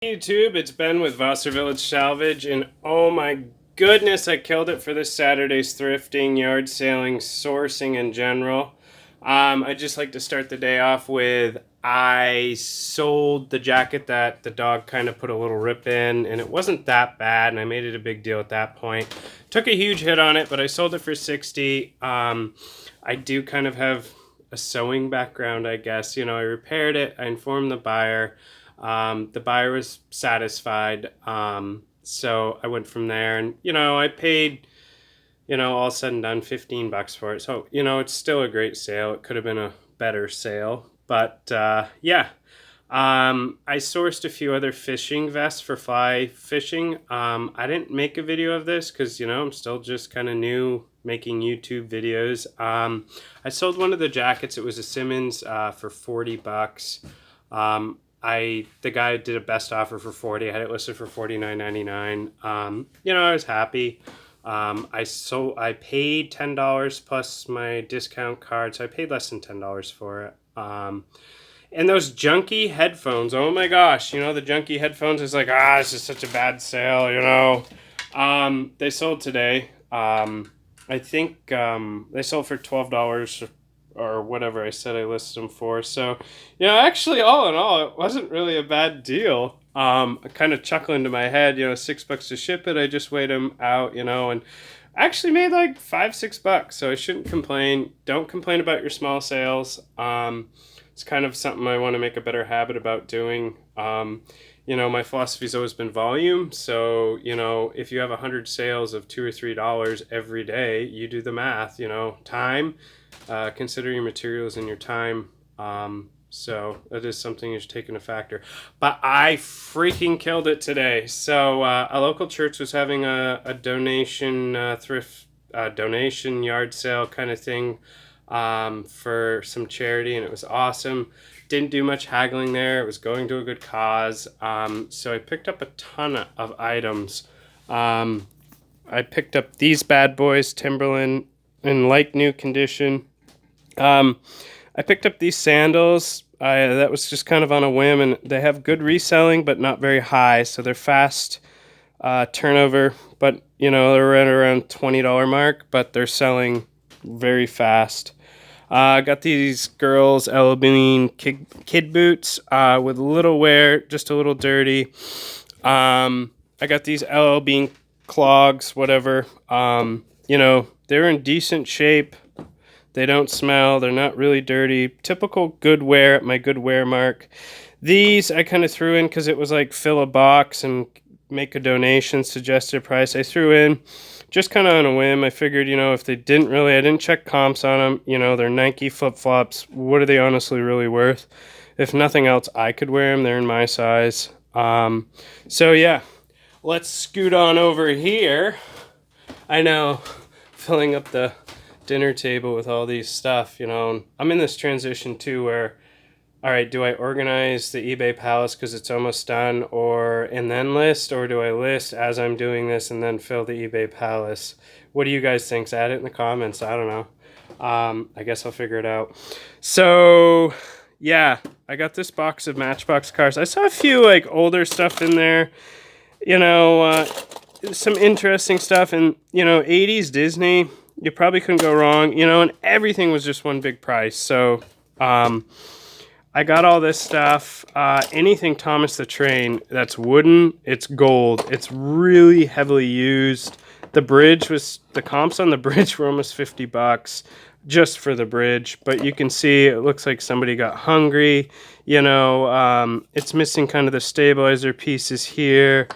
YouTube, it's Ben with Vassar Village Salvage, and oh my goodness, I killed it for this Saturday's thrifting, yard sailing, sourcing in general. I'd just like to start the day off with I sold the jacket that the dog kind of put a little rip in, and it wasn't that bad, and I made it a big deal at that point. Took a huge hit on it, but I sold it for 60. I do kind of have a sewing background, I guess. You know, I repaired it, I informed the buyer. The buyer was satisfied. So I went from there, and I paid, all said and done, $15 for it. So it's still a great sale. It could have been a better sale, but yeah. I sourced a few other fishing vests for fly fishing. I didn't make a video of this because I'm still just kind of new making YouTube videos. I sold one of the jackets. It was a Simmons for $40. The guy did a best offer for 40. I had it listed for $49.99. I was happy. I paid $10 plus my discount card, so I paid less than $10 for it. And those junky headphones, oh my gosh, the junky headphones is like, this is such a bad sale, They sold today. I think they sold for $12 or whatever I said I listed them for. So, actually, all in all, it wasn't really a bad deal. I kind of chuckling to my head, $6 to ship it. I just weighed them out, and actually made like $5-6. So I shouldn't complain. Don't complain about your small sales. It's kind of something I want to make a better habit about doing. My philosophy's always been volume. So, if you have 100 sales of $2 or $3 every day, you do the math, time. Consider your materials and your time. So that is something you should take into factor. But I freaking killed it today. So a local church was having a donation donation yard sale kind of thing for some charity, and it was awesome. Didn't do much haggling there. It was going to a good cause. So I picked up a ton of items. I picked up these bad boys, Timberland, in like new condition. I picked up these sandals. That was just kind of on a whim, and they have good reselling, but not very high. So they're fast turnover, but they're right around $20 mark, but they're selling very fast. I got these girls' LL Bean kid boots with a little wear, just a little dirty. I got these LL Bean clogs, whatever. They're in decent shape. They don't smell. They're not really dirty. Typical good wear at my good wear mark. These I kind of threw in because it was like fill a box and make a donation, suggested price. I threw in just kind of on a whim. I figured, if they I didn't check comps on them. They're Nike flip-flops. What are they honestly really worth? If nothing else, I could wear them. They're in my size. So yeah, let's scoot on over here. I know, filling up the dinner table with all these stuff, I'm in this transition too where, all right, do I organize the eBay palace because it's almost done, and then list, or do I list as I'm doing this and then fill the eBay palace? What do you guys think? Add it in the comments. I don't know. I guess I'll figure it out. So yeah, I got this box of Matchbox cars. I saw a few like older stuff in there, some interesting stuff, and 80s Disney. You probably couldn't go wrong, and everything was just one big price. So I got all this stuff. Anything Thomas the Train that's wooden, it's gold. It's really heavily used. The comps on the bridge were almost $50 just for the bridge. But you can see it looks like somebody got hungry. It's missing kind of the stabilizer pieces here.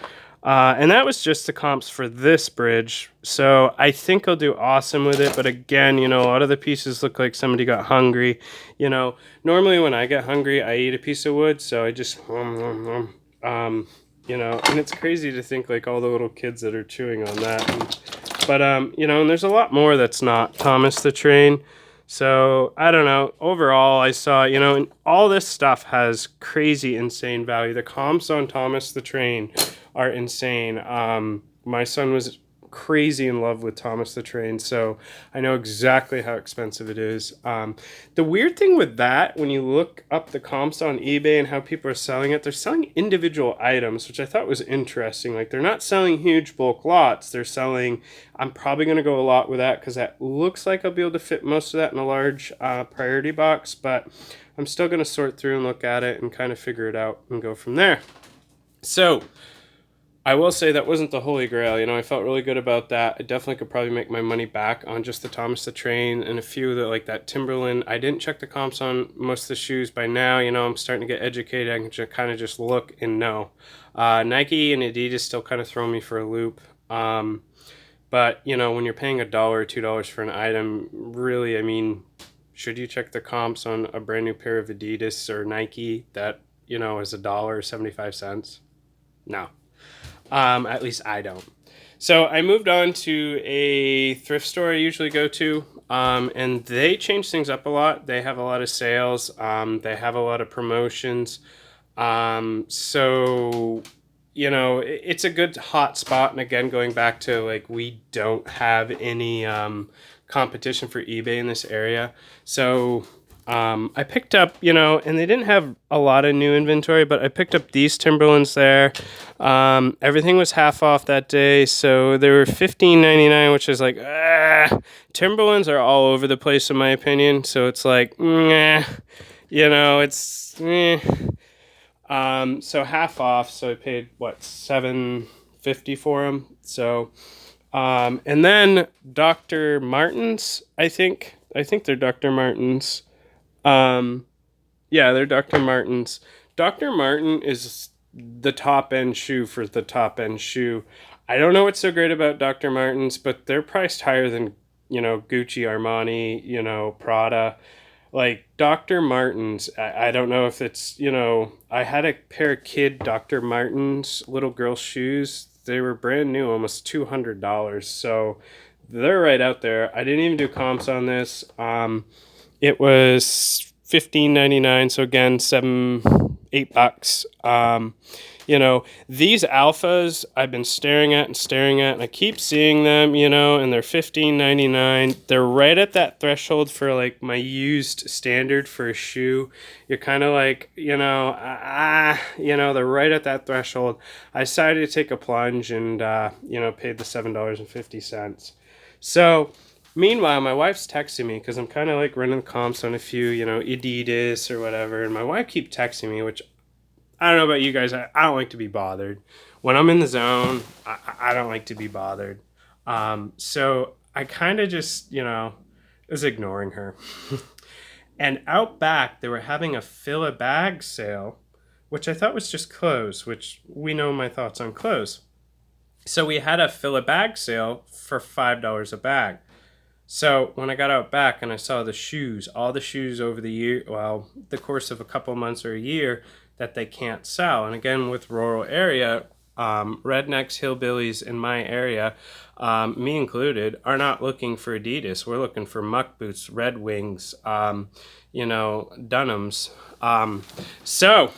And that was just the comps for this bridge. So I think I'll do awesome with it. But again, a lot of the pieces look like somebody got hungry. Normally when I get hungry, I eat a piece of wood. So I just, and it's crazy to think like all the little kids that are chewing on that. But, and there's a lot more that's not Thomas the Train. So I don't know. Overall, I saw, and all this stuff has crazy, insane value. The comps on Thomas the Train are insane. My son was crazy in love with Thomas the Train, so I know exactly how expensive it is. The weird thing with that, when you look up the comps on eBay and how people are selling it, they're selling individual items, which I thought was interesting. Like, they're not selling huge bulk lots. They're selling, I'm probably going to go a lot with that because that looks like I'll be able to fit most of that in a large priority box, but I'm still going to sort through and look at it and kind of figure it out and go from there. So I will say that wasn't the holy grail. I felt really good about that. I definitely could probably make my money back on just the Thomas the Train and a few of the, like that Timberland. I didn't check the comps on most of the shoes by now. I'm starting to get educated. I can kind of just look and know. Nike and Adidas still kind of throw me for a loop. But, when you're paying $1 or $2 for an item, really, should you check the comps on a brand new pair of Adidas or Nike that, is $1.75? No. At least I don't. So I moved on to a thrift store I usually go to, and they change things up a lot. They have a lot of sales. They have a lot of promotions. So, it's a good hot spot. And again, going back to like, we don't have any competition for eBay in this area. So I picked up, and they didn't have a lot of new inventory, but I picked up these Timberlands there. Everything was half off that day, so they were $15.99, which is like, Timberlands are all over the place in my opinion, so it's like, it's, so half off, so I paid, $7.50 for them, so, and then Dr. Martens, I think they're Dr. Martens. Yeah, they're Dr. Martens. Dr. Martin is the top end shoe for the top end shoe. I don't know what's so great about Dr. Martens, but they're priced higher than, Gucci, Armani, Prada. Like Dr. Martens, I don't know if it's, I had a pair of kid Dr. Martens little girl shoes. They were brand new, almost $200. So they're right out there. I didn't even do comps on this. It was $15.99, so again, $8. These alphas I've been staring at, and I keep seeing them, and they're $15.99. They're right at that threshold for like my used standard for a shoe. You're kind of like, they're right at that threshold. I decided to take a plunge and, paid the $7.50. So, meanwhile, my wife's texting me because I'm kind of like running comps on a few, Adidas or whatever. And my wife keeps texting me, which I don't know about you guys. I don't like to be bothered. When I'm in the zone, I don't like to be bothered. So I kind of just, was ignoring her. And out back, they were having a fill a bag sale, which I thought was just clothes, which we know my thoughts on clothes. So we had a fill a bag sale for $5 a bag. So when I got out back and I saw the shoes, all the shoes over the course of a couple of months or a year that they can't sell. And again, with rural area, rednecks, hillbillies in my area, me included, are not looking for Adidas. We're looking for muck boots, Red Wings, Dunhams. So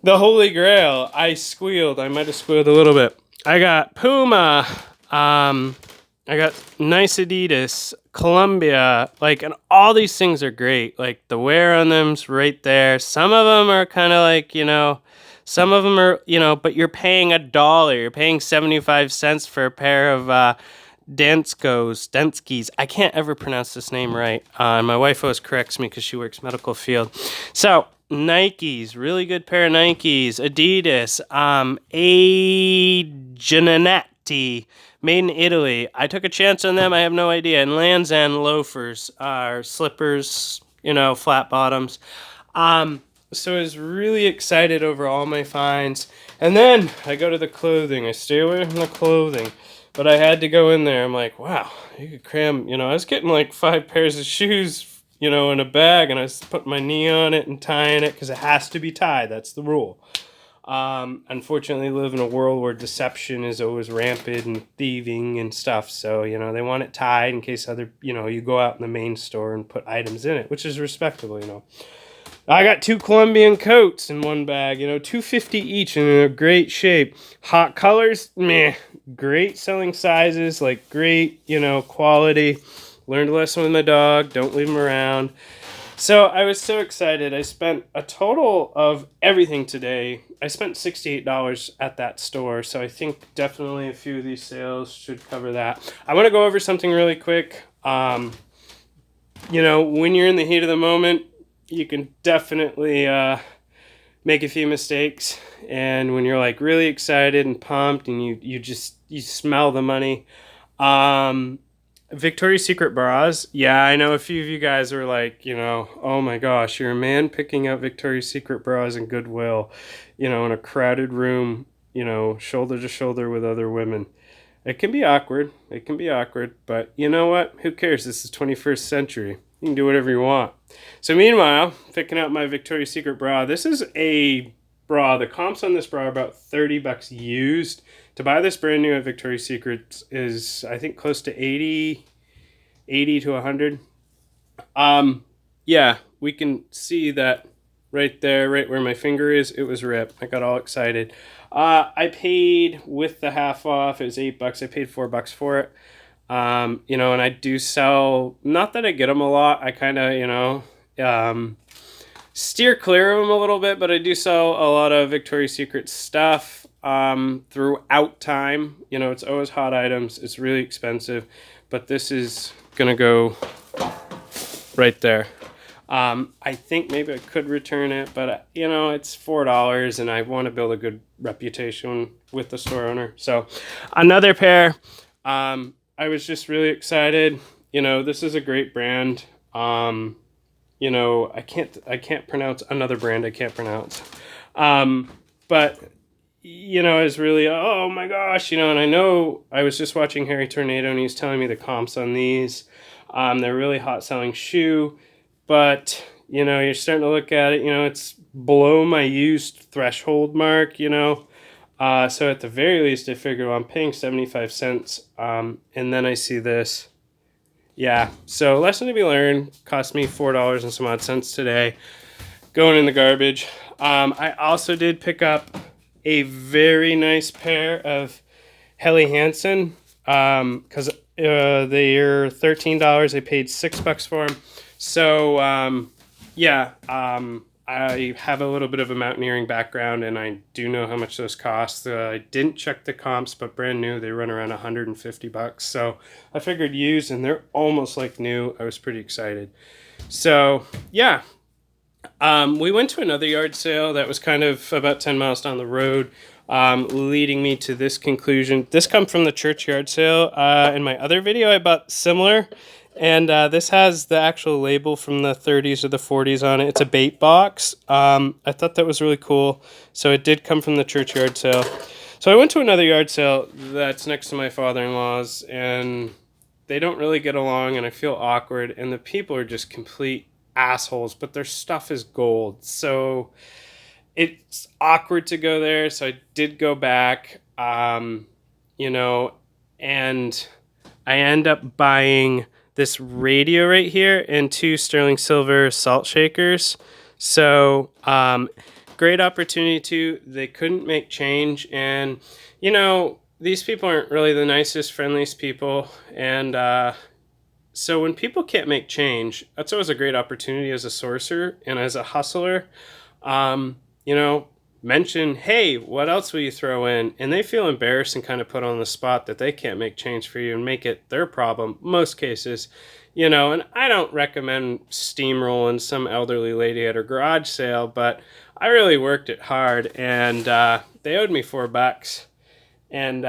the Holy Grail, I squealed. I might have squealed a little bit. I got Puma. I got nice Adidas, Columbia, and all these things are great. Like, the wear on them's right there. Some of them are kind of like, some of them are, but you're paying $1. You're paying 75 cents for a pair of Denskis. I can't ever pronounce this name right. And my wife always corrects me because she works medical field. So, Nikes, really good pair of Nikes. Adidas, Giannetti, made in Italy. I took a chance on them. I have no idea. And Land's End loafers are slippers, flat bottoms. So I was really excited over all my finds. And then I go to the clothing. I stay away from the clothing. But I had to go in there. I'm like, wow, you could cram, I was getting like 5 pairs of shoes, in a bag. And I was putting my knee on it and tying it because it has to be tied. That's the rule. Unfortunately, we live in a world where deception is always rampant and thieving and stuff. So, they want it tied in case you go out in the main store and put items in it, which is respectable, I got 2 Colombian coats in one bag, $2.50 each and in a great shape. Hot colors, meh. great selling sizes, like great, quality. Learned a lesson with my dog. Don't leave him around. So I was so excited. I spent a total of everything today. I spent $68 at that store. So I think definitely a few of these sales should cover that. I want to go over something really quick. When you're in the heat of the moment, you can definitely make a few mistakes. And when you're like really excited and pumped and you smell the money. Victoria's Secret bras. Yeah, I know a few of you guys are like, oh my gosh, you're a man picking up Victoria's Secret bras in Goodwill, in a crowded room, shoulder to shoulder with other women. It can be awkward. It can be awkward, but you know what? Who cares? This is 21st century. You can do whatever you want. So meanwhile, picking out my Victoria's Secret bra. This is a bra. The comps on this bra are about $30 used. To buy this brand new at Victoria's Secret is, I think, close to 80 to 100. Yeah, we can see that right there, right where my finger is, it was ripped. I got all excited. I paid with the half off. It was $8. I paid $4 for it. And I do sell, not that I get them a lot. I kind of, steer clear of them a little bit, but I do sell a lot of Victoria's Secret stuff throughout time. It's always hot items. It's really expensive, but this is gonna go right there. I think maybe I could return it, but it's $4 and I want to build a good reputation with the store owner. So another pair. I was just really excited. This is a great brand. I can't pronounce another brand I can't pronounce. But it's really, oh my gosh, and I know I was just watching Harry Tornado and he's telling me the comps on these. They're really hot selling shoe, but you're starting to look at it, it's below my used threshold mark, so at the very least I figure, well, I'm paying 75 cents. And then I see this. Yeah, so lesson to be learned. Cost me $4 and some odd cents today. Going in the garbage. I also did pick up a very nice pair of Helly Hansen because they're $13. I paid $6 for them. So I have a little bit of a mountaineering background and I do know how much those cost. I didn't check the comps, but brand new they run around $150. So I figured used and they're almost like new. I was pretty excited. So yeah. We went to another yard sale that was kind of about 10 miles down the road, leading me to this conclusion. This comes from the church yard sale. In my other video, I bought similar, and this has the actual label from the 30s or the 40s on it. It's a bait box. I thought that was really cool. So it did come from the church yard sale. So I went to another yard sale that's next to my father-in-law's, and they don't really get along, and I feel awkward, and the people are just complete assholes, but their stuff is gold, so it's awkward to go there. So I did go back, and I end up buying this radio right here and 2 sterling silver salt shakers. So great opportunity too. They couldn't make change, and these people aren't really the nicest, friendliest people, and so when people can't make change, that's always a great opportunity as a sourcer and as a hustler. Mention, hey, what else will you throw in? And they feel embarrassed and kind of put on the spot that they can't make change for you and make it their problem, most cases. And I don't recommend steamrolling some elderly lady at her garage sale, but I really worked it hard, and they owed me $4, and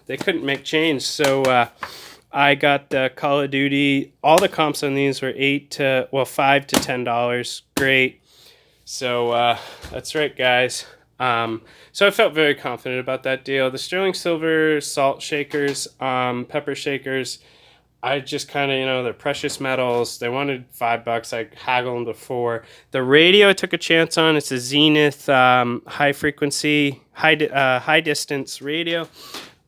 they couldn't make change. So I got Call of Duty. All the comps on these were $5 to $10. Great. So that's right, guys. So I felt very confident about that deal. The sterling silver salt shakers, pepper shakers, I just kind of, they're precious metals. They wanted $5. I haggled them to $4. The radio I took a chance on. It's a Zenith high frequency, high distance radio.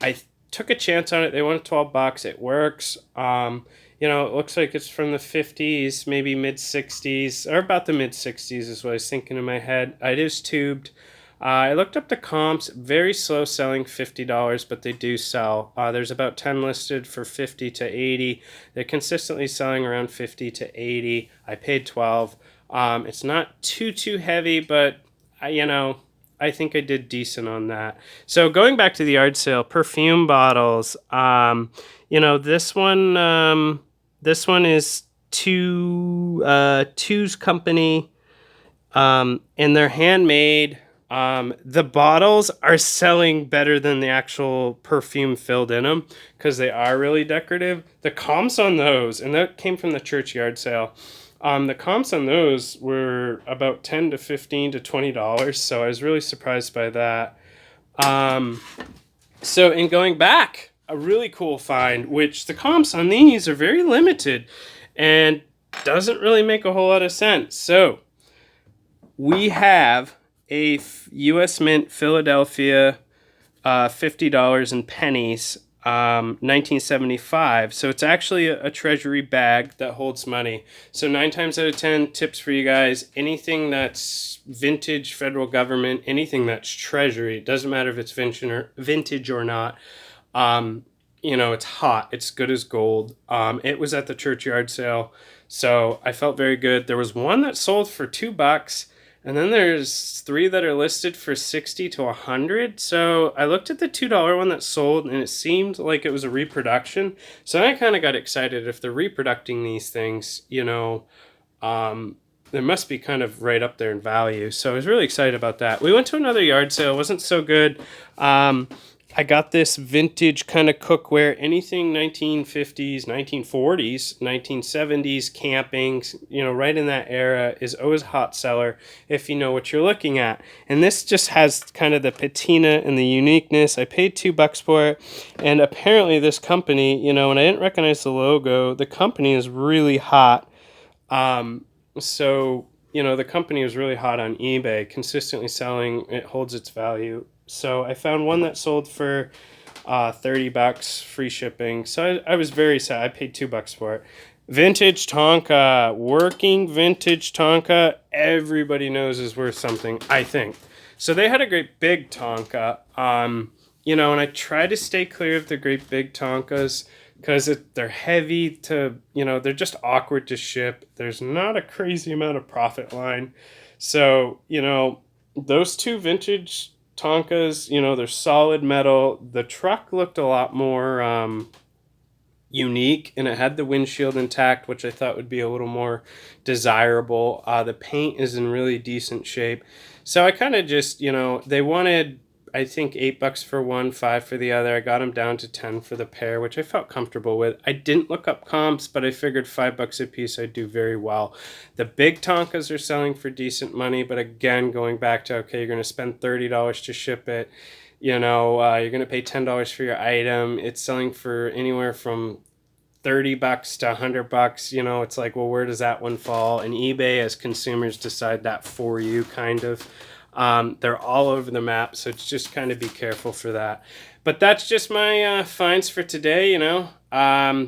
I took a chance on it. They wanted $12. It works. It looks like it's from the 50s, maybe mid 60s, or about the mid 60s is what I was thinking in my head. It is tubed. I looked up the comps, very slow selling, $50, but they do sell. There's about 10 listed for 50 to 80. They're consistently selling around 50 to 80. I paid 12. It's not too heavy, but I think I did decent on that. So going back to the yard sale, perfume bottles. This one is Two's Company, and they're handmade. The bottles are selling better than the actual perfume filled in them because they are really decorative. The comps on those, and that came from the church yard sale. The comps on those were about 10 to 15 to $20, so I was really surprised by that. So in going back, a really cool find, which the comps on these are very limited and doesn't really make a whole lot of sense. So we have a U.S. Mint Philadelphia $50 in pennies, 1975. So it's actually a treasury bag that holds money. So 9 times out of 10, tips for you guys, anything that's vintage federal government, anything that's treasury, it doesn't matter if it's vintage or not, it's hot. It's good as gold. It was at the churchyard sale, so I felt very good. There was one that sold for $2, and then there's 3 that are listed for 60 to 100. So I looked at the $2 one that sold, and it seemed like it was a reproduction. So I kind of got excited. If they're reproducing these things, they must be kind of right up there in value. So I was really excited about that. We went to another yard sale. It wasn't so good. I got this vintage kind of cookware, anything 1950s, 1940s, 1970s camping, right in that era is always a hot seller if you know what you're looking at. And this just has kind of the patina and the uniqueness. I paid $2 for it. And apparently this company, and I didn't recognize the logo, the company is really hot. So the company was really hot on eBay, consistently selling. It holds its value. So I found one that sold for $30, free shipping. So I was very sad. I paid $2 for it. Vintage Tonka, working vintage Tonka, everybody knows is worth something, I think. So they had a great big Tonka, and I try to stay clear of the great big Tonkas because they're heavy to, they're just awkward to ship. There's not a crazy amount of profit line. So, those 2 vintage Tonkas, they're solid metal. The truck looked a lot more unique, and it had the windshield intact, which I thought would be a little more desirable. The paint is in really decent shape. So I kind of just, they wanted, I think, $8 for one, 5 for the other. I got them down to 10 for the pair, which I felt comfortable with. I didn't look up comps, but I figured $5 a piece I'd do very well. The big Tonkas are selling for decent money, but again, going back to, okay, you're going to spend $30 to ship it. You're going to pay $10 for your item. It's selling for anywhere from $30 to $100. It's like, well, where does that one fall? And eBay, as consumers, decide that for you, kind of. They're all over the map, so just kind of be careful for that. But that's just my finds for today,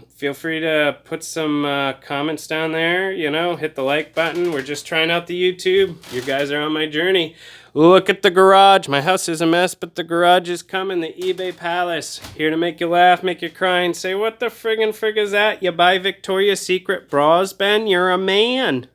Feel free to put some comments down there, hit the like button. We're just trying out the YouTube. You guys are on my journey. Look at the garage. My house is a mess, but the garage is coming. The eBay Palace. Here to make you laugh, make you cry, and say, what the frig is that? You buy Victoria's Secret bras, Ben? You're a man.